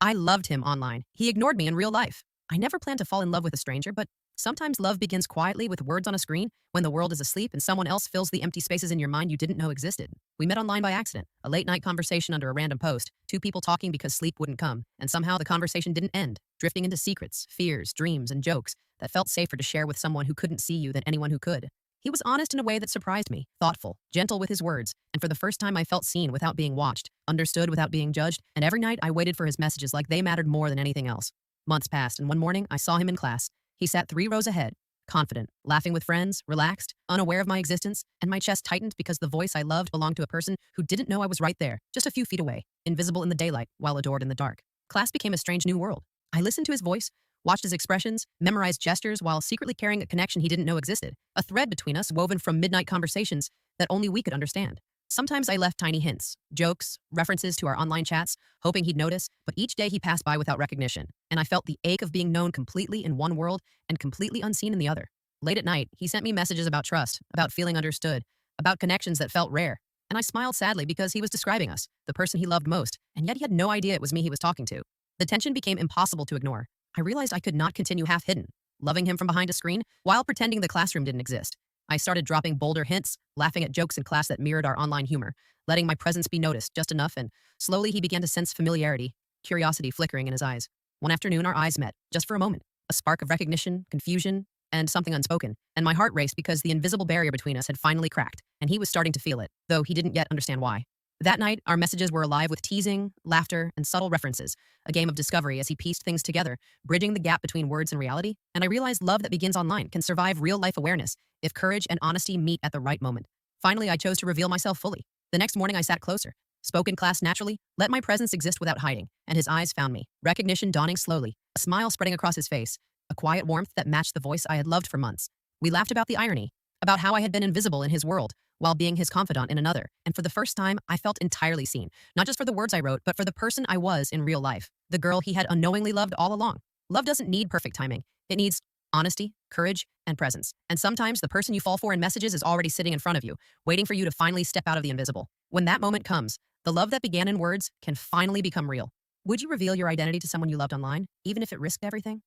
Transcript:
I loved him online. He ignored me in real life. I never planned to fall in love with a stranger, but sometimes love begins quietly with words on a screen when the world is asleep and someone else fills the empty spaces in your mind you didn't know existed. We met online by accident, a late night conversation under a random post, two people talking because sleep wouldn't come, and somehow the conversation didn't end, drifting into secrets, fears, dreams, and jokes that felt safer to share with someone who couldn't see you than anyone who could. He was honest in a way that surprised me, thoughtful, gentle with his words, and for the first time I felt seen without being watched, understood without being judged, and every night I waited for his messages like they mattered more than anything else. Months passed, and one morning I saw him in class. He sat 3 rows ahead, confident, laughing with friends, relaxed, unaware of my existence, and my chest tightened because the voice I loved belonged to a person who didn't know I was right there, just a few feet away, invisible in the daylight while adored in the dark. Class became a strange new world. I listened to his voice, watched his expressions, memorized gestures while secretly carrying a connection he didn't know existed, a thread between us woven from midnight conversations that only we could understand. Sometimes I left tiny hints, jokes, references to our online chats, hoping he'd notice, but each day he passed by without recognition, and I felt the ache of being known completely in one world and completely unseen in the other. Late at night, he sent me messages about trust, about feeling understood, about connections that felt rare, and I smiled sadly because he was describing us, the person he loved most, and yet he had no idea it was me he was talking to. The tension became impossible to ignore. I realized I could not continue half-hidden, loving him from behind a screen while pretending the classroom didn't exist. I started dropping bolder hints, laughing at jokes in class that mirrored our online humor, letting my presence be noticed just enough, and slowly he began to sense familiarity, curiosity flickering in his eyes. One afternoon, our eyes met, just for a moment, a spark of recognition, confusion, and something unspoken, and my heart raced because the invisible barrier between us had finally cracked, and he was starting to feel it, though he didn't yet understand why. That night, our messages were alive with teasing, laughter, and subtle references, a game of discovery as he pieced things together, bridging the gap between words and reality, and I realized love that begins online can survive real-life awareness if courage and honesty meet at the right moment. Finally, I chose to reveal myself fully. The next morning, I sat closer, spoke in class naturally, let my presence exist without hiding, and his eyes found me, recognition dawning slowly, a smile spreading across his face, a quiet warmth that matched the voice I had loved for months. We laughed about the irony, about how I had been invisible in his world, while being his confidant in another, and for the first time, I felt entirely seen, not just for the words I wrote, but for the person I was in real life, the girl he had unknowingly loved all along. Love doesn't need perfect timing. It needs honesty, courage, and presence. And sometimes the person you fall for in messages is already sitting in front of you, waiting for you to finally step out of the invisible. When that moment comes, the love that began in words can finally become real. Would you reveal your identity to someone you loved online, even if it risked everything?